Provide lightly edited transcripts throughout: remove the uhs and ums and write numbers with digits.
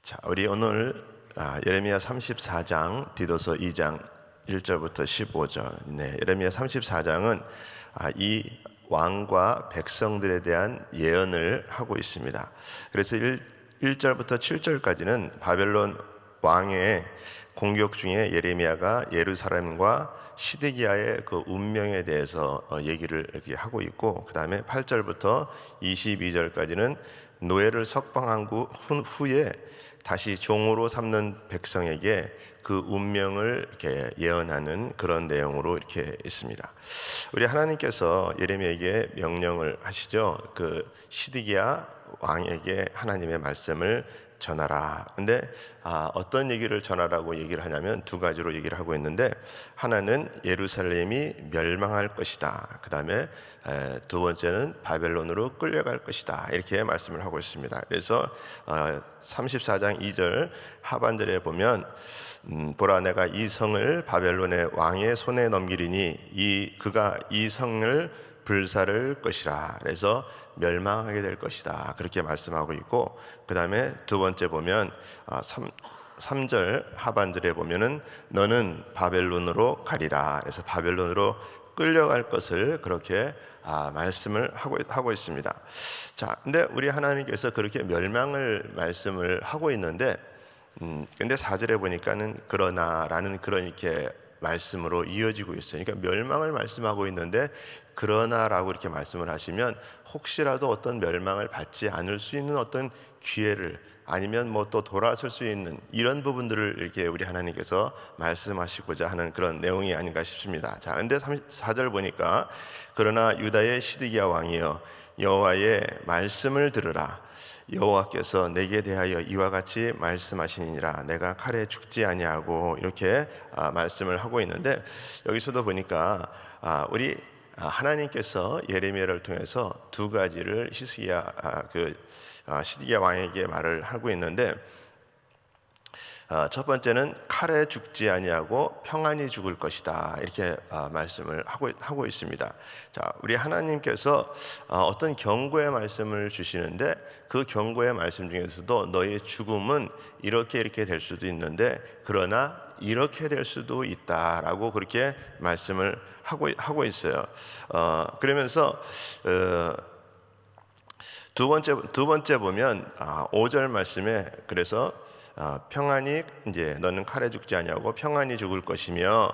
자, 우리 오늘 예레미야 34장, 디도서 2장 1절부터 15절. 예레미야 34장은 이 왕과 백성들에 대한 예언을 하고 있습니다. 그래서 1절부터 7절까지는 바벨론 왕의 공격 중에 예레미야가 예루살렘과 시드기야의 그 운명에 대해서 얘기를 이렇게 하고 있고, 그 다음에 8절부터 22절까지는 노예를 석방한 후에 다시 종으로 삼는 백성에게 그 운명을 이렇게 예언하는 그런 내용으로 이렇게 있습니다. 우리 하나님께서 예레미야에게 명령을 하시죠. 그 시드기야 왕에게 하나님의 말씀을 전하라. 근데 어떤 얘기를 전하라고 얘기를 하냐면 두 가지로 얘기를 하고 있는데, 하나는 예루살렘이 멸망할 것이다. 그 다음에 두 번째는 바벨론으로 끌려갈 것이다. 이렇게 말씀을 하고 있습니다. 그래서 34장 2절 하반절에 보면 보라, 내가 이 성을 바벨론의 왕의 손에 넘기리니 그가 이 성을 불사를 것이라. 그래서 멸망하게 될 것이다. 그렇게 말씀하고 있고, 그 다음에 두 번째 보면 3절 하반절에 보면은 너는 바벨론으로 가리라. 그래서 바벨론으로 끌려갈 것을 그렇게 말씀을 하고 있습니다. 자, 근데 우리 하나님께서 그렇게 멸망을 말씀을 하고 있는데, 근데 4절에 보니까는 그러나라는 그런 이렇게 말씀으로 이어지고 있어요. 그러니까 멸망을 말씀하고 있는데 그러나라고 이렇게 말씀을 하시면 혹시라도 어떤 멸망을 받지 않을 수 있는 어떤 기회를, 아니면 뭐 또 돌아설 수 있는 이런 부분들을 이렇게 우리 하나님께서 말씀하시고자 하는 그런 내용이 아닌가 싶습니다. 자, 근데 4절 보니까 그러나 유다의 시드기야 왕이여 여호와의 말씀을 들으라. 여호와께서 내게 대하여 이와 같이 말씀하시니라. 내가 칼에 죽지 아니하고, 이렇게 말씀을 하고 있는데, 여기서도 보니까 우리 하나님께서 예레미야를 통해서 두 가지를 시드기야 왕에게 말을 하고 있는데, 첫 번째는 칼에 죽지 아니하고 평안히 죽을 것이다. 이렇게 말씀을 하고 있습니다. 자, 우리 하나님께서 어떤 경고의 말씀을 주시는데, 그 경고의 말씀 중에서도 너의 죽음은 이렇게 될 수도 있는데 그러나 이렇게 될 수도 있다라고 그렇게 말씀을 하고 있어요. 그러면서 두 번째 보면 5절 말씀에, 그래서 평안히, 이제 너는 칼에 죽지 아니하고 평안히 죽을 것이며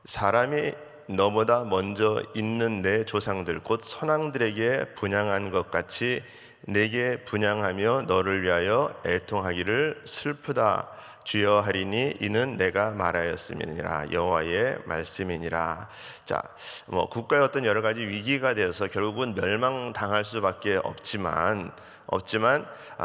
사람이 너보다 먼저 있는 내 조상들 곧 선왕들에게 분향한 것 같이 내게 분향하며 너를 위하여 애통하기를 슬프다 주여 하리니 이는 내가 말하였음이니라. 여호와의 말씀이니라. 자, 뭐 국가의 어떤 여러 가지 위기가 되어서 결국은 멸망당할 수밖에 없지만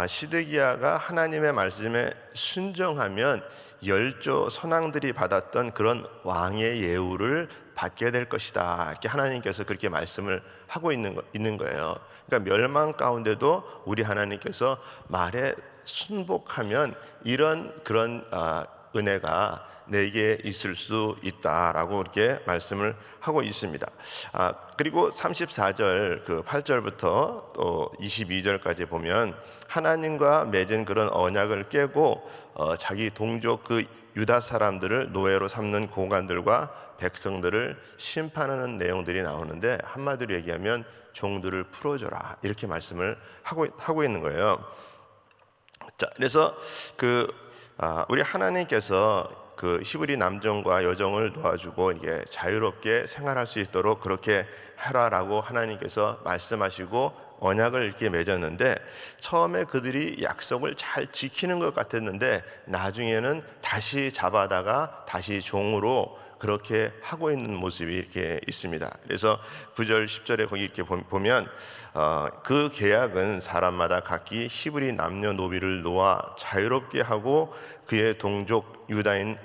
시드기야가 하나님의 말씀에 순종하면 열조 선왕들이 받았던 그런 왕의 예우를 받게 될 것이다. 이렇게 하나님께서 그렇게 말씀을 하고 있는 거예요. 그러니까 멸망 가운데도 우리 하나님께서 말에 순복하면 그런 은혜가 내게 있을 수 있다라고 이렇게 말씀을 하고 있습니다. 그리고 34절 8절부터 또 22절까지 보면 하나님과 맺은 그런 언약을 깨고 자기 동족 유다 사람들을 노예로 삼는 고관들과 백성들을 심판하는 내용들이 나오는데, 한마디로 얘기하면 종들을 풀어줘라, 이렇게 말씀을 하고 있는 거예요. 자, 그래서 우리 하나님께서 히브리 남종과 여종을 도와주고 이게 자유롭게 생활할 수 있도록 그렇게 하라라고 하나님께서 말씀하시고 언약을 이렇게 맺었는데, 처음에 그들이 약속을 잘 지키는 것 같았는데 나중에는 다시 잡아다가 다시 종으로 그렇게 하고 있는 모습이 이렇게 있습니다. 그래서 9절 10절에 거기 이렇게 보면 그 계약은 사람마다 각기 히브리 남녀노비를 놓아 자유롭게 하고 그의 동족 유다인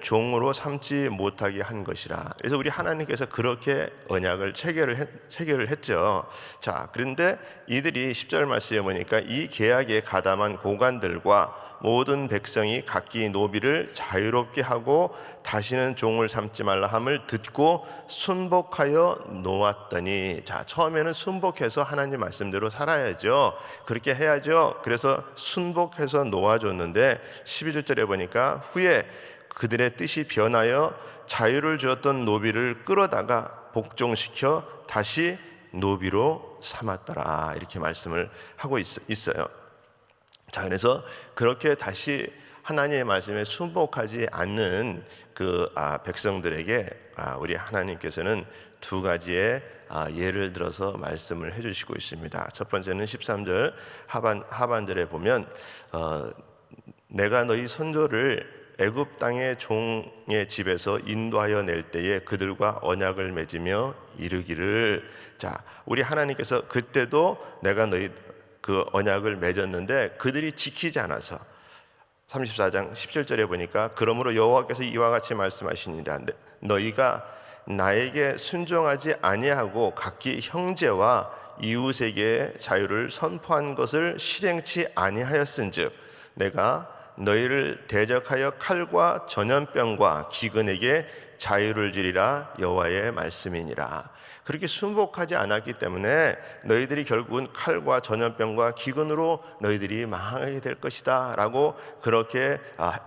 종으로 삼지 못하게 한 것이라. 그래서 우리 하나님께서 그렇게 언약을 체결을 했죠. 자, 그런데 이들이 10절 말씀에 보니까 이 계약에 가담한 고관들과 모든 백성이 각기 노비를 자유롭게 하고 다시는 종을 삼지 말라 함을 듣고 순복하여 놓았더니, 자, 처음에는 순복해서 하나님 말씀대로 살아야죠. 그렇게 해야죠. 그래서 순복해서 놓아줬는데 11절에 보니까 후에 그들의 뜻이 변하여 자유를 주었던 노비를 끌어다가 복종시켜 다시 노비로 삼았더라, 이렇게 말씀을 하고 있어요. 자, 그래서 그렇게 다시 하나님의 말씀에 순복하지 않는 백성들에게 우리 하나님께서는 두 가지의 예를 들어서 말씀을 해주시고 있습니다. 첫 번째는 13절 하반절에 보면 내가 너희 선조를 애굽 땅의 종의 집에서 인도하여 낼 때에 그들과 언약을 맺으며 이르기를. 자, 우리 하나님께서 그때도 내가 너희 그 언약을 맺었는데 그들이 지키지 않아서 34장 17절에 보니까 그러므로 여호와께서 이와 같이 말씀하시니라. 너희가 나에게 순종하지 아니하고 각기 형제와 이웃에게 자유를 선포한 것을 실행치 아니하였은즉 내가 너희를 대적하여 칼과 전염병과 기근에게 자유를 주리라, 여호와의 말씀이니라. 그렇게 순복하지 않았기 때문에 너희들이 결국은 칼과 전염병과 기근으로 너희들이 망하게 될 것이다 라고 그렇게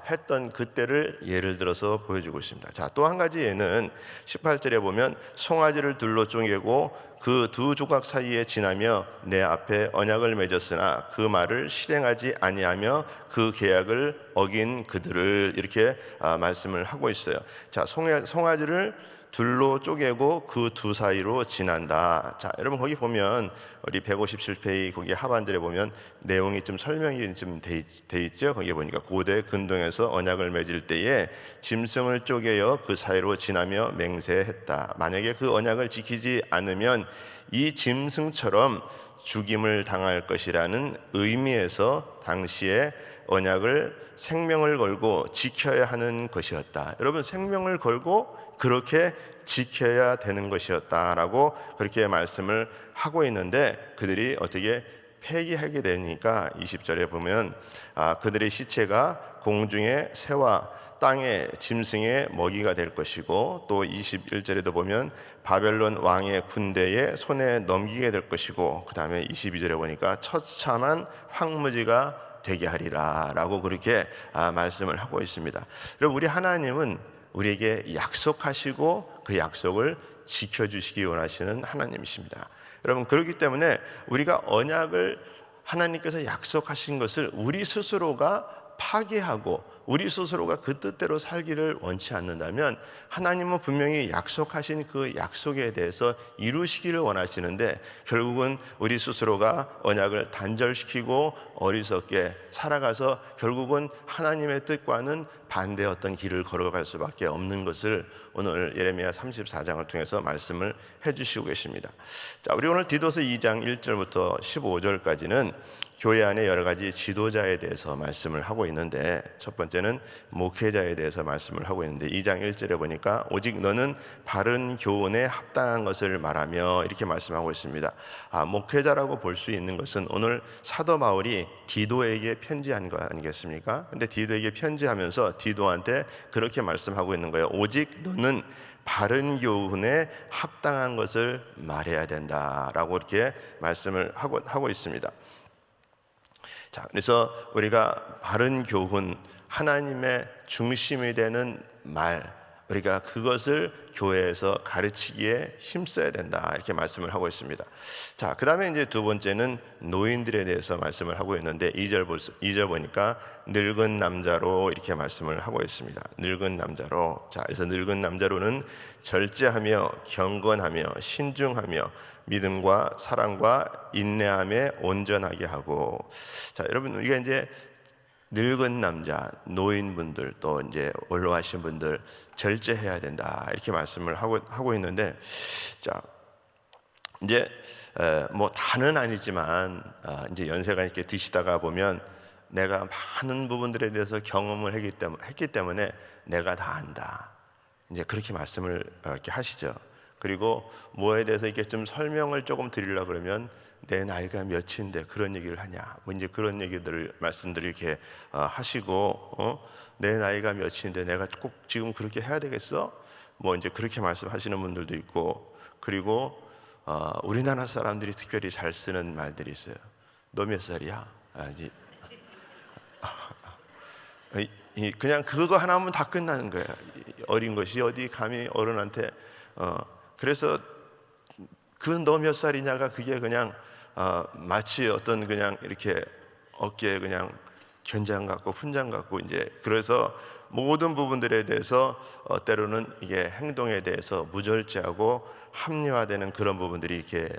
했던 그때를 예를 들어서 보여주고 있습니다. 자, 또 한 가지 예는 18절에 보면 송아지를 둘로 쪼개고 그 두 조각 사이에 지나며 내 앞에 언약을 맺었으나 그 말을 실행하지 아니하며 그 계약을 어긴 그들을, 이렇게 말씀을 하고 있어요. 자, 송아지를 둘로 쪼개고 그 두 사이로 지난다. 자, 여러분 거기 보면 우리 157페이지 거기 하반절에 보면 내용이 좀 설명이 좀 돼 있죠. 거기 보니까 고대 근동에서 언약을 맺을 때에 짐승을 쪼개어 그 사이로 지나며 맹세했다. 만약에 그 언약을 지키지 않으면 이 짐승처럼 죽임을 당할 것이라는 의미에서 당시에 언약을 생명을 걸고 지켜야 하는 것이었다. 여러분, 생명을 걸고 그렇게 지켜야 되는 것이었다라고 그렇게 말씀을 하고 있는데 그들이 어떻게 폐기하게 되니까 20절에 보면 그들의 시체가 공중의 새와 땅의 짐승의 먹이가 될 것이고, 또 21절에도 보면 바벨론 왕의 군대의 손에 넘기게 될 것이고, 그 다음에 22절에 보니까 처참한 황무지가 되게 하리라 라고 그렇게 말씀을 하고 있습니다. 여러분, 우리 하나님은 우리에게 약속하시고 그 약속을 지켜주시기 원하시는 하나님이십니다. 여러분, 그렇기 때문에 우리가 언약을 하나님께서 약속하신 것을 우리 스스로가 파괴하고 우리 스스로가 그 뜻대로 살기를 원치 않는다면 하나님은 분명히 약속하신 그 약속에 대해서 이루시기를 원하시는데 결국은 우리 스스로가 언약을 단절시키고 어리석게 살아가서 결국은 하나님의 뜻과는 반대의 어떤 길을 걸어갈 수밖에 없는 것을 오늘 예레미야 34장을 통해서 말씀을 해주시고 계십니다. 자, 우리 오늘 디도서 2장 1절부터 15절까지는 교회 안에 여러 가지 지도자에 대해서 말씀을 하고 있는데, 첫 번째는 목회자에 대해서 말씀을 하고 있는데 2장 1절에 보니까 오직 너는 바른 교훈에 합당한 것을 말하며 이렇게 말씀하고 있습니다. 목회자라고 볼 수 있는 것은 오늘 사도 바울이 디도에게 편지한 거 아니겠습니까? 근데 디도에게 편지하면서 디도한테 그렇게 말씀하고 있는 거예요. 오직 너는 바른 교훈에 합당한 것을 말해야 된다라고 이렇게 말씀을 하고 있습니다. 자, 그래서 우리가 바른 교훈, 하나님의 중심이 되는 말, 우리가 그것을 교회에서 가르치기에 힘써야 된다, 이렇게 말씀을 하고 있습니다. 자, 그 다음에 이제 두 번째는 노인들에 대해서 말씀을 하고 있는데 2절 보니까 늙은 남자로 이렇게 말씀을 하고 있습니다. 늙은 남자로. 자, 그래서 늙은 남자로는 절제하며 경건하며 신중하며 믿음과 사랑과 인내함에 온전하게 하고. 자, 여러분, 우리가 이제 늙은 남자, 노인분들, 또 이제 원로하신 분들 절제해야 된다, 이렇게 말씀을 하고 있는데, 자, 이제 뭐 다는 아니지만 이제 연세가 이렇게 드시다가 보면 내가 많은 부분들에 대해서 경험을 했기 때문에 내가 다 안다. 이제 그렇게 말씀을 이렇게 하시죠. 그리고 뭐에 대해서 이렇게 좀 설명을 조금 드리려고 그러면 내 나이가 몇인데 그런 얘기를 하냐, 뭐 이제 그런 말씀들을 이렇게 하시고, 내 나이가 몇인데 내가 꼭 지금 그렇게 해야 되겠어? 뭐 이제 그렇게 말씀하시는 분들도 있고, 그리고 우리나라 사람들이 특별히 잘 쓰는 말들이 있어요. 너 몇 살이야? 그냥 그거 하나 하면 다 끝나는 거예요. 어린 것이 어디 감히 어른한테. 그래서 그 너 몇 살이냐가 그게 그냥 마치 어떤 그냥 이렇게 어깨에 그냥 견장 같고 훈장 같고, 이제 그래서 모든 부분들에 대해서 때로는 이게 행동에 대해서 무절제하고 합리화되는 그런 부분들이 이렇게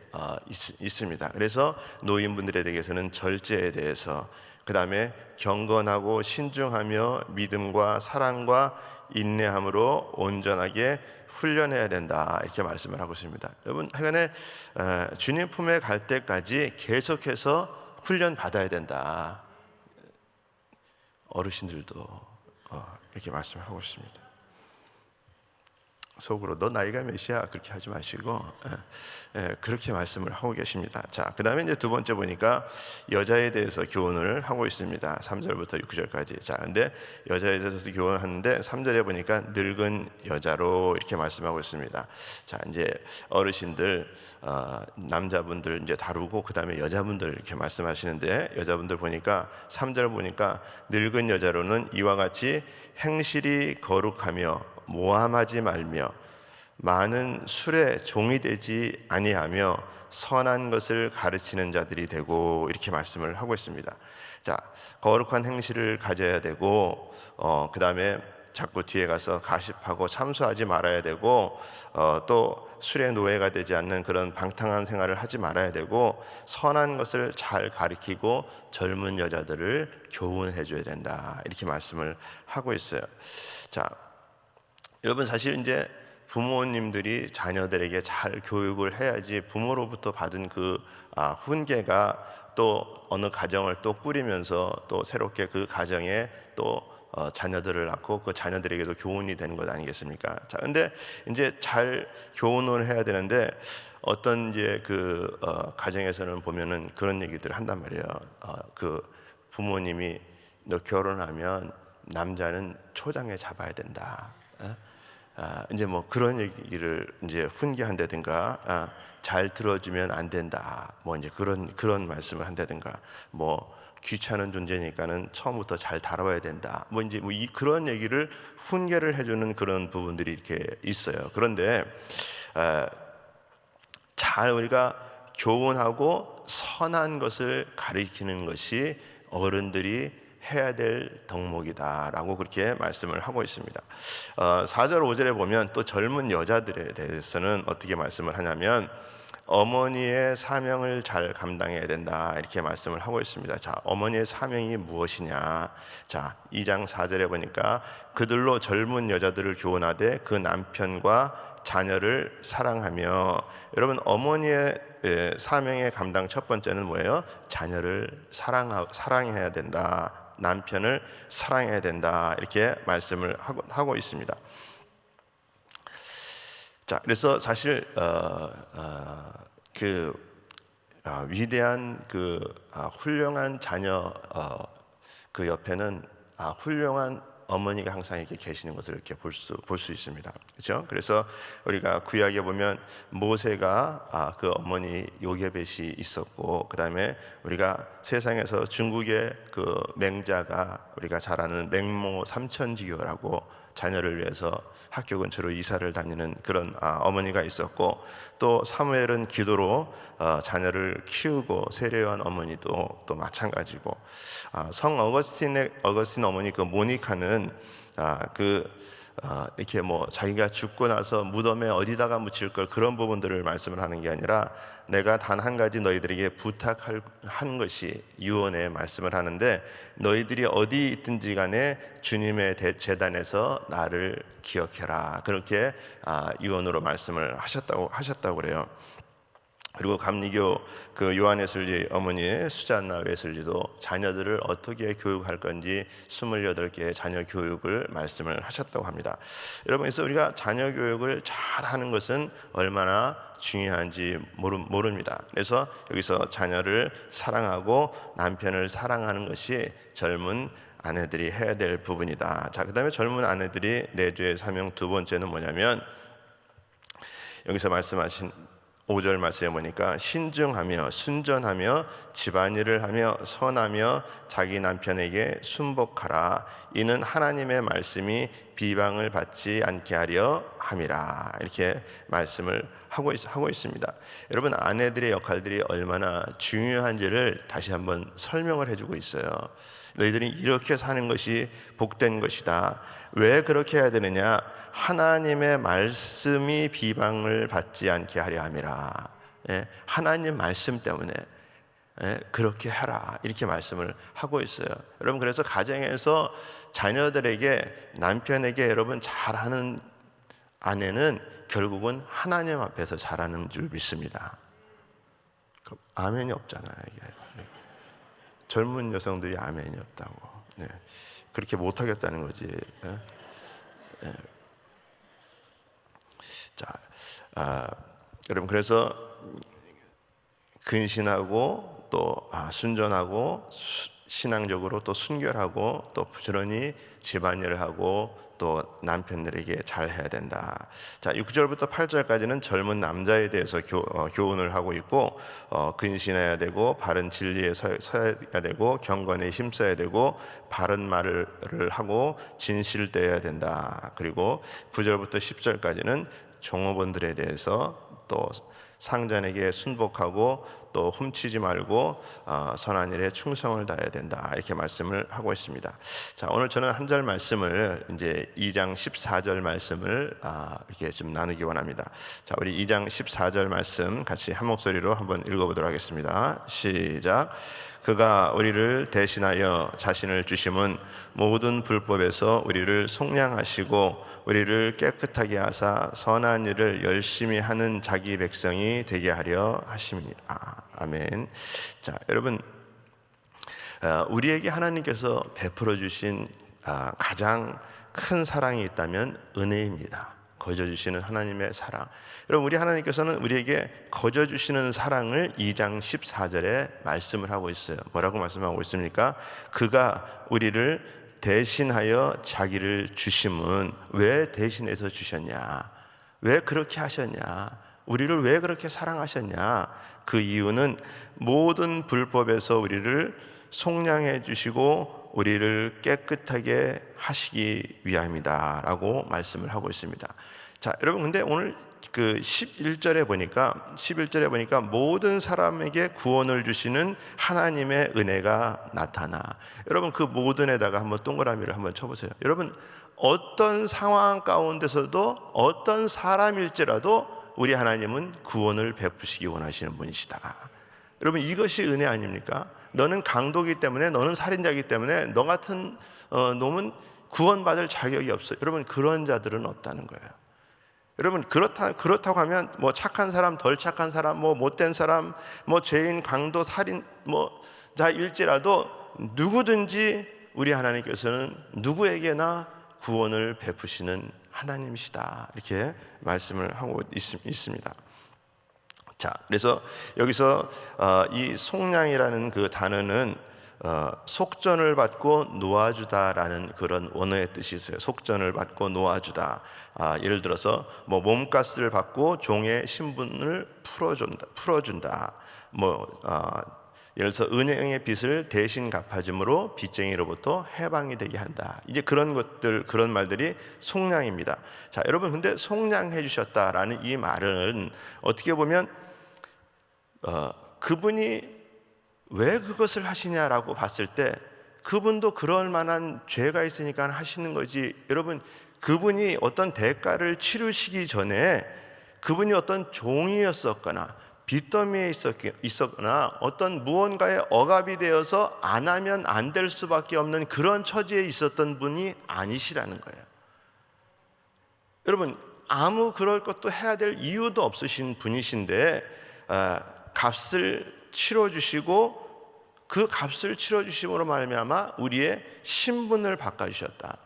있습니다. 그래서 노인분들에 대해서는 절제에 대해서, 그 다음에 경건하고 신중하며 믿음과 사랑과 인내함으로 온전하게 훈련해야 된다, 이렇게 말씀을 하고 있습니다. 여러분, 하여간에 주님 품에 갈 때까지 계속해서 훈련 받아야 된다. 어르신들도 이렇게 말씀하고 있습니다. 속으로 너 나이가 몇이야? 그렇게 하지 마시고 그렇게 말씀을 하고 계십니다. 자, 그 다음에 이제 두 번째 보니까 여자에 대해서 교훈을 하고 있습니다. 3절부터 6절까지. 자, 근데 여자에 대해서 교훈을 하는데 3절에 보니까 늙은 여자로 이렇게 말씀하고 있습니다. 자, 이제 어르신들, 남자분들 이제 다루고, 그 다음에 여자분들 이렇게 말씀하시는데, 여자분들 보니까 3절 보니까 늙은 여자로는 이와 같이 행실이 거룩하며 모함하지 말며 많은 술에 종이 되지 아니하며 선한 것을 가르치는 자들이 되고, 이렇게 말씀을 하고 있습니다. 자, 거룩한 행실을 가져야 되고, 그 다음에 자꾸 뒤에 가서 가십하고 참소하지 말아야 되고, 또 술의 노예가 되지 않는 그런 방탕한 생활을 하지 말아야 되고, 선한 것을 잘 가르치고 젊은 여자들을 교훈해 줘야 된다, 이렇게 말씀을 하고 있어요. 자, 여러분, 사실 이제 부모님들이 자녀들에게 잘 교육을 해야지 부모로부터 받은 그 훈계가 또 어느 가정을 또 꾸리면서 또 새롭게 그 가정에 또 자녀들을 낳고 그 자녀들에게도 교훈이 되는 것 아니겠습니까? 자, 근데 이제 잘 교훈을 해야 되는데, 어떤 이제 그 가정에서는 보면은 그런 얘기들을 한단 말이에요. 그 부모님이 너 결혼하면 남자는 초장에 잡아야 된다. 이제 뭐 그런 얘기를 이제 훈계한다든가, 잘 들어주면 안 된다, 뭐 이제 그런 말씀을 한다든가, 뭐 귀찮은 존재니까는 처음부터 잘 다뤄야 된다, 뭐 이제 그런 얘기를 훈계를 해주는 그런 부분들이 이렇게 있어요. 그런데 잘 우리가 교훈하고 선한 것을 가리키는 것이 어른들이 해야 될 덕목이다라고 그렇게 말씀을 하고 있습니다. 4절 5절에 보면 또 젊은 여자들에 대해서는 어떻게 말씀을 하냐면 어머니의 사명을 잘 감당해야 된다, 이렇게 말씀을 하고 있습니다. 자, 어머니의 사명이 무엇이냐? 자, 2장 4절에 보니까 그들로 젊은 여자들을 교훈하되 그 남편과 자녀를 사랑하며, 여러분, 어머니의 사명의 감당 첫 번째는 뭐예요? 자녀를 사랑해야 된다, 남편을 사랑해야 된다, 이렇게 말씀을 하고 있습니다. 자, 그래서 사실 위대한 훌륭한 자녀 그 옆에는 훌륭한 어머니가 항상 이렇게 계시는 것을 이렇게 볼 수 있습니다. 그렇죠? 그래서 우리가 구약에 보면 모세가 그 어머니 요게벳이 있었고, 그 다음에 우리가 세상에서 중국의 그 맹자가 우리가 잘 아는 맹모 삼천지교라고 자녀를 위해서 학교 근처로 이사를 다니는 그런 어머니가 있었고, 또 사무엘은 기도로 자녀를 키우고 세례한 어머니도 또 마찬가지고, 성 어거스틴 어머니 그 모니카는 이렇게 뭐 자기가 죽고 나서 무덤에 어디다가 묻힐 걸, 그런 부분들을 말씀을 하는 게 아니라 내가 단 한 가지 너희들에게 부탁한 것이 유언의 말씀을 하는데, 너희들이 어디 있든지 간에 주님의 제단에서 나를 기억해라, 그렇게 유언으로 말씀을 하셨다고 그래요. 그리고 감리교 그 요한 웨슬리 어머니의 수잔나 웨슬리도 자녀들을 어떻게 교육할 건지 28개의 자녀 교육을 말씀을 하셨다고 합니다. 여러분, 그래서 우리가 자녀 교육을 잘 하는 것은 얼마나 중요한지 모릅니다. 그래서 여기서 자녀를 사랑하고 남편을 사랑하는 것이 젊은 아내들이 해야 될 부분이다. 자, 그다음에 젊은 아내들이 내주의 사명 두 번째는 뭐냐면, 여기서 말씀하신 5절 말씀에 보니까 신중하며 순전하며 집안일을 하며 선하며 자기 남편에게 순복하라. 이는 하나님의 말씀이 비방을 받지 않게 하려 함이라. 이렇게 말씀을 하고 있습니다. 여러분, 아내들의 역할들이 얼마나 중요한지를 다시 한번 설명을 해주고 있어요. 너희들이 이렇게 사는 것이 복된 것이다. 왜 그렇게 해야 되느냐? 하나님의 말씀이 비방을 받지 않게 하려 함이라. 하나님 말씀 때문에 그렇게 해라, 이렇게 말씀을 하고 있어요. 여러분, 그래서 가정에서 자녀들에게, 남편에게 여러분 잘하는 아내는 결국은 하나님 앞에서 잘하는 줄 믿습니다. 아멘이 없잖아요, 이게. 젊은 여성들이 아멘이 없다고. 그렇게 못하겠다는 거지. 자, 여러분, 그래서 근신하고 또 순전하고 신앙적으로 또 순결하고 또 부지런히 집안일을 하고 또 남편들에게 잘 해야 된다. 자, 6절부터 8절까지는 젊은 남자에 대해서 교훈을 하고 있고, 근신해야 되고 바른 진리에 서야 되고 경건에 힘써야 되고 바른 말을 하고 진실되어야 된다. 그리고 9절부터 10절까지는 종업원들에 대해서 또 상전에게 순복하고 또 훔치지 말고 선한 일에 충성을 다해야 된다, 이렇게 말씀을 하고 있습니다. 자, 오늘 저는 한 절 말씀을 이제 2장 14절 말씀을 이렇게 좀 나누기 원합니다. 자, 우리 2장 14절 말씀 같이 한 목소리로 한번 읽어보도록 하겠습니다. 시작. 그가 우리를 대신하여 자신을 주심은 모든 불법에서 우리를 속량하시고 우리를 깨끗하게 하사 선한 일을 열심히 하는 자기 백성이 되게 하려 하심이라. 아멘. 자, 여러분, 우리에게 하나님께서 베풀어 주신 가장 큰 사랑이 있다면 은혜입니다. 거저 주시는 하나님의 사랑. 여러분, 우리 하나님께서는 우리에게 거저 주시는 사랑을 2장 14절에 말씀을 하고 있어요. 뭐라고 말씀하고 있습니까? 그가 우리를 대신하여 자기를 주심은, 왜 대신해서 주셨냐? 왜 그렇게 하셨냐? 우리를 왜 그렇게 사랑하셨냐? 그 이유는 모든 불법에서 우리를 속량해 주시고 우리를 깨끗하게 하시기 위함이다 라고 말씀을 하고 있습니다. 자, 여러분, 근데 오늘 그 11절에 보니까 모든 사람에게 구원을 주시는 하나님의 은혜가 나타나. 여러분, 그 모든에다가 한번 동그라미를 한번 쳐보세요. 여러분, 어떤 상황 가운데서도 어떤 사람일지라도 우리 하나님은 구원을 베푸시기 원하시는 분이시다. 여러분, 이것이 은혜 아닙니까? 너는 강도기 때문에, 너는 살인자이기 때문에 너 같은 놈은 구원받을 자격이 없어요. 여러분, 그런 자들은 없다는 거예요. 여러분, 그렇다고 하면 뭐 착한 사람, 덜 착한 사람, 뭐 못된 사람, 뭐 죄인, 강도, 살인 자일지라도 누구든지 우리 하나님께서는 누구에게나 구원을 베푸시는 하나님이시다, 이렇게 말씀을 하고 있습니다. 자, 그래서 여기서 이 속량이라는 그 단어는 속전을 받고 놓아주다라는 그런 원어의 뜻이 있어요. 속전을 받고 놓아주다. 예를 들어서 뭐 몸값을 받고 종의 신분을 풀어준다. 예를 들어서 은행의 빚을 대신 갚아줌으로 빚쟁이로부터 해방이 되게 한다. 이제 그런 것들, 그런 말들이 속량입니다. 자, 여러분, 근데 속량해 주셨다라는 이 말은 어떻게 보면 그분이 왜 그것을 하시냐라고 봤을 때 그분도 그럴 만한 죄가 있으니까 하시는 거지. 여러분, 그분이 어떤 대가를 치르시기 전에 그분이 어떤 종이었었거나 빚더미에 있었거나 어떤 무언가에 억압이 되어서 안 하면 안 될 수밖에 없는 그런 처지에 있었던 분이 아니시라는 거예요. 여러분, 아무 그럴 것도 해야 될 이유도 없으신 분이신데 값을 치러 주시고 그 값을 치러 주심으로 말미암아 우리의 신분을 바꿔 주셨다.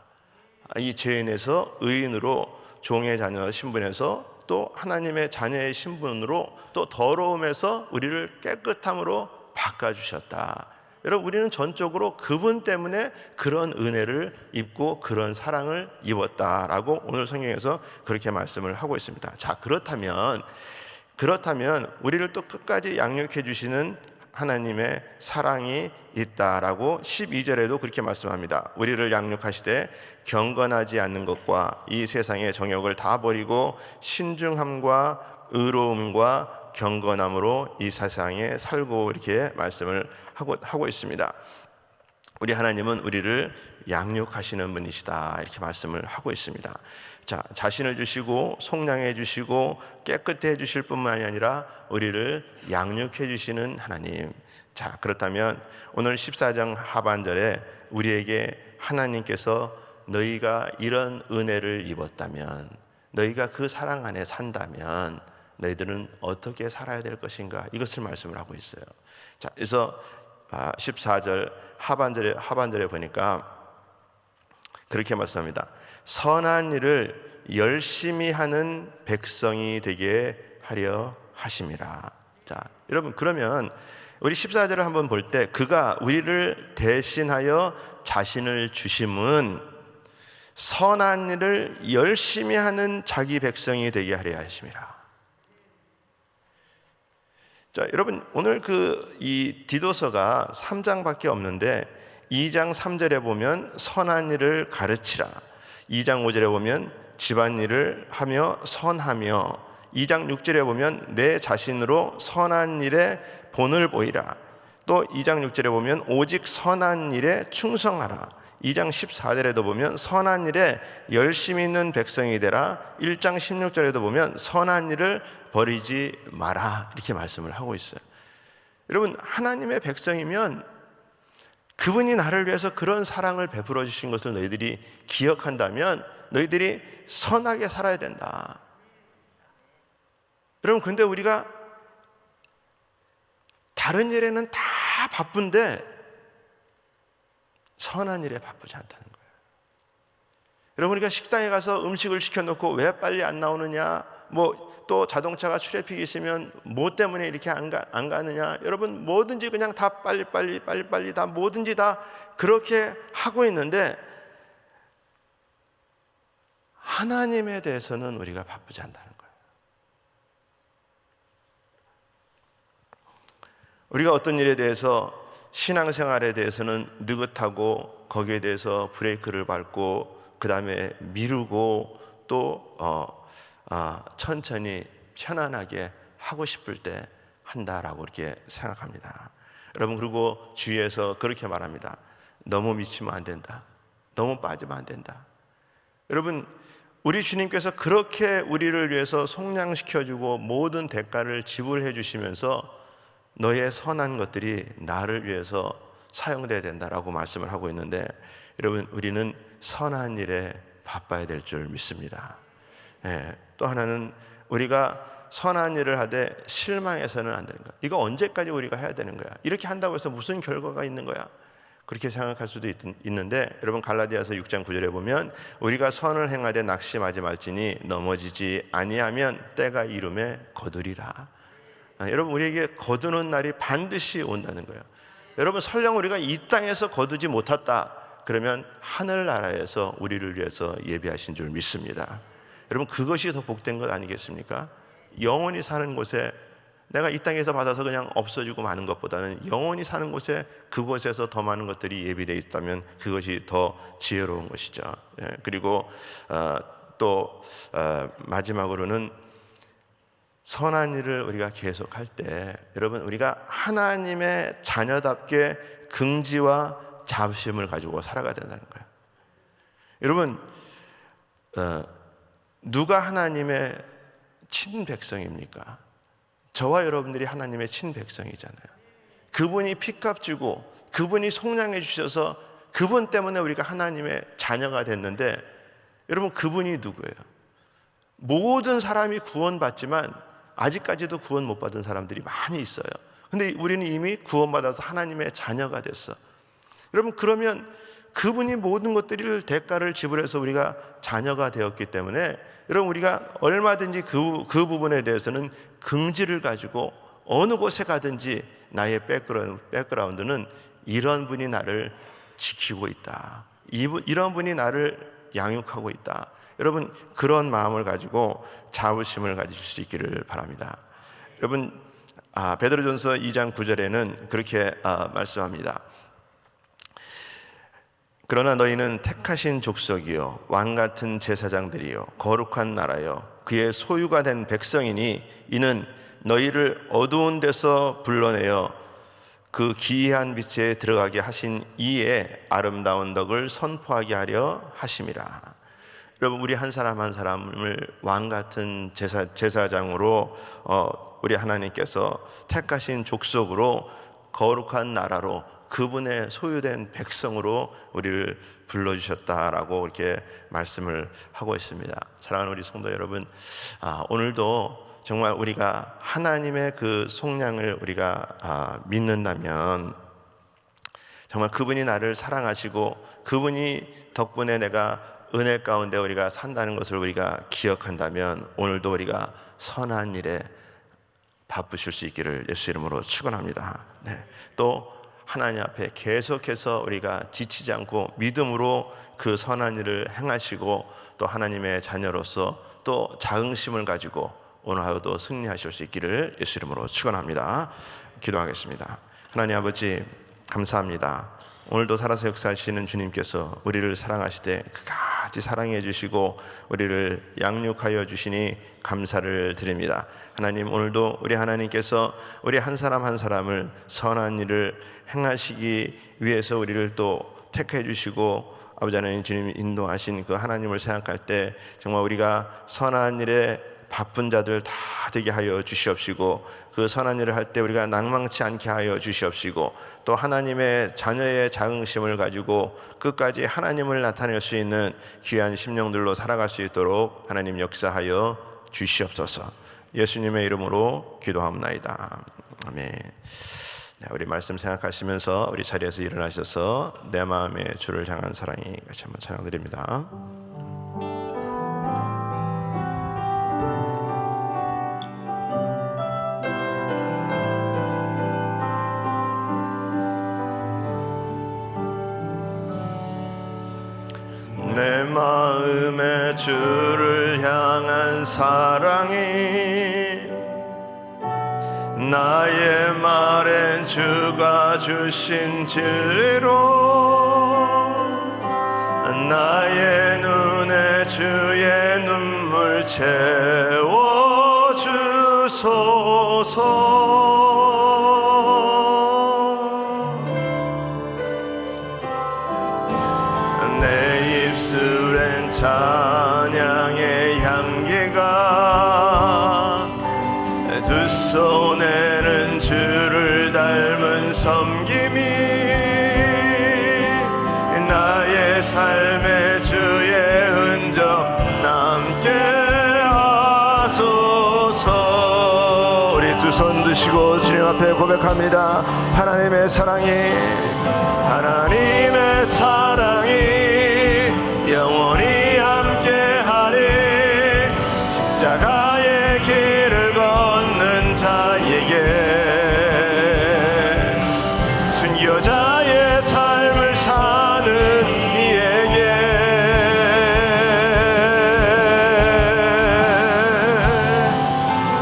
이 죄인에서 의인으로, 종의 자녀 신분에서 또 하나님의 자녀의 신분으로, 또 더러움에서 우리를 깨끗함으로 바꿔 주셨다. 여러분, 우리는 전적으로 그분 때문에 그런 은혜를 입고 그런 사랑을 입었다라고 오늘 성경에서 그렇게 말씀을 하고 있습니다. 자, 그렇다면 우리를 또 끝까지 양육해 주시는 하나님의 사랑이 있다라고 12절에도 그렇게 말씀합니다. 우리를 양육하시되 경건하지 않는 것과 이 세상의 정욕을 다 버리고 신중함과 의로움과 경건함으로 이 세상에 살고, 이렇게 말씀을 하고 있습니다. 우리 하나님은 우리를 양육하시는 분이시다, 이렇게 말씀을 하고 있습니다. 자, 자신을 주시고 속량해 주시고 깨끗해 주실 뿐만이 아니라 우리를 양육해 주시는 하나님. 자, 그렇다면 오늘 14장 하반절에 우리에게 하나님께서 너희가 이런 은혜를 입었다면, 너희가 그 사랑 안에 산다면 너희들은 어떻게 살아야 될 것인가, 이것을 말씀을 하고 있어요. 자, 그래서 14절 하반절에 보니까 그렇게 말씀합니다. 선한 일을 열심히 하는 백성이 되게 하려 하심이라. 자, 여러분, 그러면 우리 14절을 한번 볼 때 그가 우리를 대신하여 자신을 주심은 선한 일을 열심히 하는 자기 백성이 되게 하려 하심이라. 자, 여러분, 오늘 이 디도서가 3장밖에 없는데 2장 3절에 보면 선한 일을 가르치라, 2장 5절에 보면 집안일을 하며 선하며, 2장 6절에 보면 내 자신으로 선한 일에 본을 보이라, 또 2장 6절에 보면 오직 선한 일에 충성하라, 2장 14절에도 보면 선한 일에 열심히 있는 백성이 되라, 1장 16절에도 보면 선한 일을 버리지 마라, 이렇게 말씀을 하고 있어요. 여러분, 하나님의 백성이면 그분이 나를 위해서 그런 사랑을 베풀어 주신 것을 너희들이 기억한다면 너희들이 선하게 살아야 된다. 여러분, 근데 우리가 다른 일에는 다 바쁜데 선한 일에 바쁘지 않다는 거예요. 여러분, 우리가 식당에 가서 음식을 시켜놓고 왜 빨리 안 나오느냐, 또 자동차가 출애픽이 있으면 뭐 때문에 이렇게 안 가느냐, 여러분, 뭐든지 그냥 다 빨리 다 뭐든지 다 그렇게 하고 있는데 하나님에 대해서는 우리가 바쁘지 않다는 거예요. 우리가 어떤 일에 대해서, 신앙생활에 대해서는 느긋하고 거기에 대해서 브레이크를 밟고 그 다음에 미루고 또 천천히 편안하게 하고 싶을 때 한다라고 이렇게 생각합니다. 여러분, 그리고 주위에서 그렇게 말합니다. 너무 미치면 안 된다, 너무 빠지면 안 된다. 여러분, 우리 주님께서 그렇게 우리를 위해서 속량시켜주고 모든 대가를 지불해 주시면서 너의 선한 것들이 나를 위해서 사용돼야 된다라고 말씀을 하고 있는데, 여러분, 우리는 선한 일에 바빠야 될 줄 믿습니다. 또 하나는 우리가 선한 일을 하되 실망해서는 안 되는 거야. 이거 언제까지 우리가 해야 되는 거야? 이렇게 한다고 해서 무슨 결과가 있는 거야? 그렇게 생각할 수도 있는데, 여러분, 갈라디아서 6장 9절에 보면 우리가 선을 행하되 낙심하지 말지니 넘어지지 아니하면 때가 이름에 거두리라. 여러분, 우리에게 거두는 날이 반드시 온다는 거예요. 여러분, 설령 우리가 이 땅에서 거두지 못했다 그러면 하늘나라에서 우리를 위해서 예비하신 줄 믿습니다. 여러분, 그것이 더 복된 것 아니겠습니까? 영원히 사는 곳에, 내가 이 땅에서 받아서 그냥 없어지고 마는 것보다는 영원히 사는 곳에, 그곳에서 더 많은 것들이 예비되어 있다면 그것이 더 지혜로운 것이죠. 그리고 또 마지막으로는 선한 일을 우리가 계속할 때, 여러분, 우리가 하나님의 자녀답게 긍지와 자부심을 가지고 살아가야 된다는 거예요. 여러분, 누가 하나님의 친백성입니까? 저와 여러분들이 하나님의 친백성이잖아요. 그분이 피값 주고 그분이 속량해 주셔서 그분 때문에 우리가 하나님의 자녀가 됐는데, 여러분, 그분이 누구예요? 모든 사람이 구원받지만 아직까지도 구원 못 받은 사람들이 많이 있어요. 근데 우리는 이미 구원받아서 하나님의 자녀가 됐어. 여러분, 그러면 그분이 모든 것들을 대가를 지불해서 우리가 자녀가 되었기 때문에 여러분, 우리가 얼마든지 그 부분에 대해서는 긍지를 가지고 어느 곳에 가든지 나의 백그라운드는 이런 분이 나를 지키고 있다, 이런 분이 나를 양육하고 있다. 여러분, 그런 마음을 가지고 자부심을 가지실 수 있기를 바랍니다. 여러분, 베드로전서 2장 9절에는 그렇게 말씀합니다. 그러나 너희는 택하신 족속이요 왕같은 제사장들이요 거룩한 나라요 그의 소유가 된 백성이니 이는 너희를 어두운 데서 불러내어 그 기이한 빛에 들어가게 하신 이의 아름다운 덕을 선포하게 하려 하심이라. 여러분, 우리 한 사람 한 사람을 왕같은 제사장으로 우리 하나님께서 택하신 족속으로 거룩한 나라로 그분의 소유된 백성으로 우리를 불러주셨다라고 이렇게 말씀을 하고 있습니다. 사랑하는 우리 성도 여러분, 오늘도 정말 우리가 하나님의 그 속량을 우리가 믿는다면, 정말 그분이 나를 사랑하시고 그분이 덕분에 내가 은혜 가운데 우리가 산다는 것을 우리가 기억한다면 오늘도 우리가 선한 일에 바쁘실 수 있기를 예수 이름으로 축원합니다. 네. 또 하나님 앞에 계속해서 우리가 지치지 않고 믿음으로 그 선한 일을 행하시고 또 하나님의 자녀로서 또 자긍심을 가지고 오늘 하루도 승리하실 수 있기를 예수 이름으로 축원합니다. 기도하겠습니다. 하나님 아버지, 감사합니다. 오늘도 살아서 역사하시는 주님께서 우리를 사랑하시되 끝까지 사랑해 주시고 우리를 양육하여 주시니 감사를 드립니다. 하나님, 오늘도 우리 하나님께서 우리 한 사람 한 사람을 선한 일을 행하시기 위해서 우리를 또 택해 주시고 아버지 하나님, 주님 인도하신 그 하나님을 생각할 때 정말 우리가 선한 일에 바쁜 자들 다 되게 하여 주시옵시고 그 선한 일을 할 때 우리가 낭망치 않게 하여 주시옵시고 또 하나님의 자녀의 자긍심을 가지고 끝까지 하나님을 나타낼 수 있는 귀한 심령들로 살아갈 수 있도록 하나님 역사하여 주시옵소서. 예수님의 이름으로 기도합나이다. 아멘. 우리 말씀 생각하시면서 우리 자리에서 일어나셔서 내 마음의 주를 향한 사랑이 같이 한번 찬양드립니다. 내 마음의 주를 향한 사랑이 나의 말엔 주가 주신 진리로 나의 눈에 주의 눈물 채워주소서. 내 입술엔 찬양의 향기가 두 손에는 주를 닮은 섬김이 나의 삶의 주의 흔적 남게 하소서. 우리 두 손 드시고 주님 앞에 고백합니다. 하나님의 사랑이 영원히 함께하리. 십자가의 길을 걷는 자에게 순교자의 삶을 사는 이에게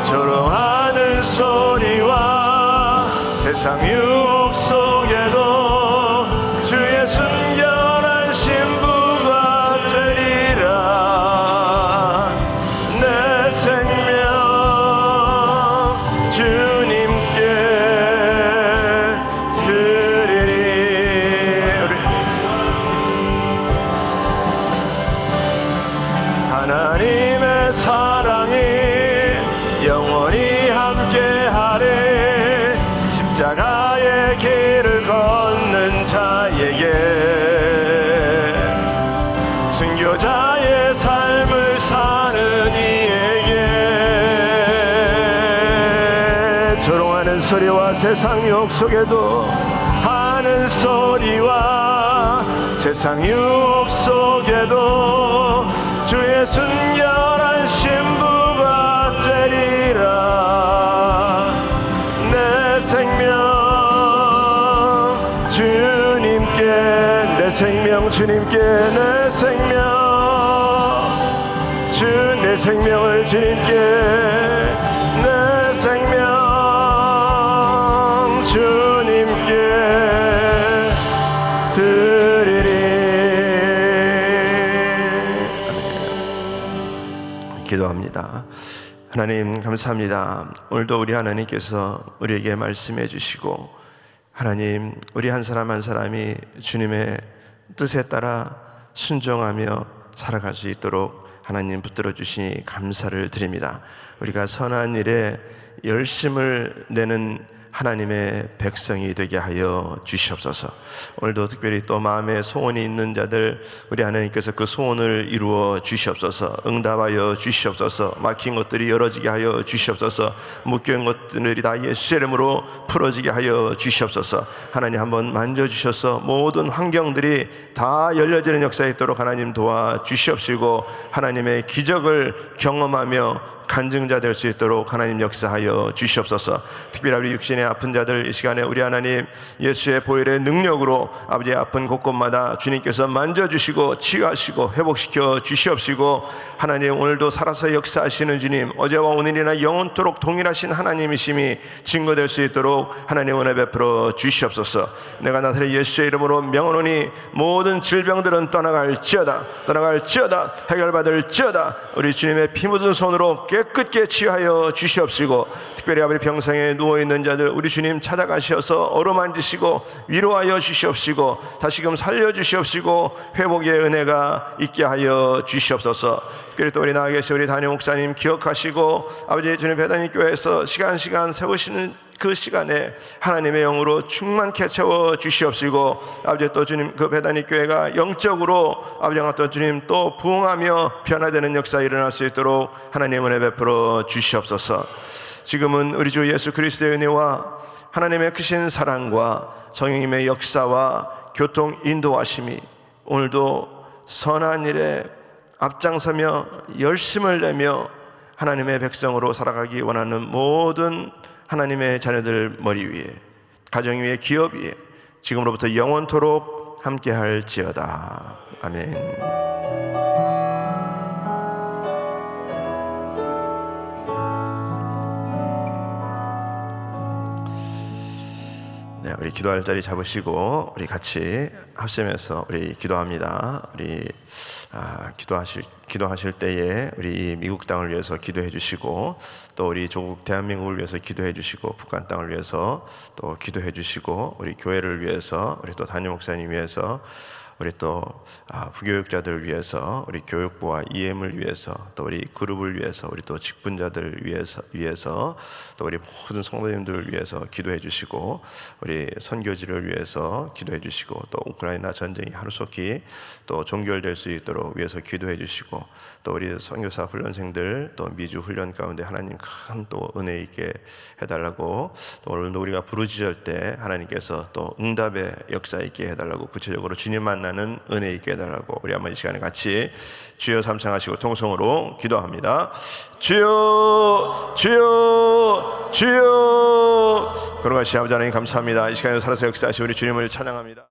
조롱하는 소리와 세상 유혹 속에도 주의 순결한 신부가 되리라. 내 생명 주님께 드리리. 하나님의 사랑이 영원히 함께하리. 십자가의 길을 걷는 자에게 순교자의 삶을 사는 이에게 조롱하는 소리와 세상 유혹 속에도 하는 소리와 세상 유혹 속에도 주의 순결한 신부가 되리라. 내 생명 주님께, 내 생명 주님께, 내 생명 내 생명을 주님께, 내 생명 주님께 드리리. 기도합니다. 하나님 감사합니다. 오늘도 우리 하나님께서 우리에게 말씀해 주시고, 하나님 우리 한 사람 한 사람이 주님의 뜻에 따라 순종하며 살아갈 수 있도록 하나님 붙들어 주시니 감사를 드립니다. 우리가 선한 일에 열심을 내는 하나님의 백성이 되게 하여 주시옵소서. 오늘도 특별히 또 마음에 소원이 있는 자들, 우리 하나님께서 그 소원을 이루어 주시옵소서. 응답하여 주시옵소서. 막힌 것들이 열어지게 하여 주시옵소서. 묶여있는 것들이 다 예수의 이름으로 풀어지게 하여 주시옵소서. 하나님 한번 만져주셔서 모든 환경들이 다 열려지는 역사에 있도록 하나님 도와주시옵시고, 하나님의 기적을 경험하며 간증자 될 수 있도록 하나님 역사하여 주시옵소서. 특별히 우리 육신의 아픈 자들, 이 시간에 우리 하나님 예수의 보혈의 능력으로 아버지의 아픈 곳곳마다 주님께서 만져주시고 치유하시고 회복시켜 주시옵시고, 하나님 오늘도 살아서 역사하시는 주님, 어제와 오늘이나 영원토록 동일하신 하나님이심이 증거될 수 있도록 하나님 은혜 베풀어 주시옵소서. 내가 나사렛 예수의 이름으로 명하노니 모든 질병들은 떠나갈지어다, 떠나갈지어다, 해결받을지어다. 우리 주님의 피 묻은 손으로 깨끗게 치유하여 주시옵시고, 특별히 아버지 병상에 누워있는 자들 우리 주님 찾아가셔서 어루만지시고 위로하여 주시옵시고, 다시금 살려주시옵시고 회복의 은혜가 있게 하여 주시옵소서. 특별히 또 우리 나와 계신 우리 담임 목사님 기억하시고, 아버지 주님 배단위 교회에서 시간 세우시는 그 시간에 하나님의 영으로 충만케 채워 주시옵시고, 아버지 또 주님 그 배단위 교회가 영적으로 아버지와 또 주님 또 부흥하며 변화되는 역사 일어날 수 있도록 하나님 은혜 베풀어 주시옵소서. 지금은 우리 주 예수 그리스도의 은혜와 하나님의 크신 사랑과 성령님의 역사와 교통 인도하심이 오늘도 선한 일에 앞장서며 열심을 내며 하나님의 백성으로 살아가기 원하는 모든 하나님의 자녀들 머리 위에, 가정 위에, 기업 위에 지금으로부터 영원토록 함께할지어다. 아멘. 네, 우리 기도할 자리 잡으시고 우리 같이 합심해서 우리 기도합니다. 우리 기도하실 때에 우리 미국 땅을 위해서 기도해 주시고, 또 우리 조국 대한민국을 위해서 기도해 주시고, 북한 땅을 위해서 또 기도해 주시고, 우리 교회를 위해서, 우리 또 담임 목사님 위해서, 우리 또 부교육자들 위해서, 우리 교육부와 EM을 위해서, 또 우리 그룹을 위해서, 우리 또 직분자들 위해서 또 우리 모든 성도님들을 위해서 기도해 주시고, 우리 선교지를 위해서 기도해 주시고, 또 우크라이나 전쟁이 하루속히 또 종결될 수 있도록 위해서 기도해 주시고, 또 우리 선교사 훈련생들 또 미주 훈련 가운데 하나님 큰 또 은혜 있게 해달라고, 또 오늘도 우리가 부르짖을 때 하나님께서 또 응답의 역사 있게 해달라고, 구체적으로 주님 만나는 은혜 있게 해달라고 우리 한번 이 시간에 같이 주여 삼창하시고 통성으로 기도합니다. 주여, 주여, 주여. 그러가시 아버지 하나님 감사합니다. 이 시간에 살아서 역사하시 우리 주님을 찬양합니다.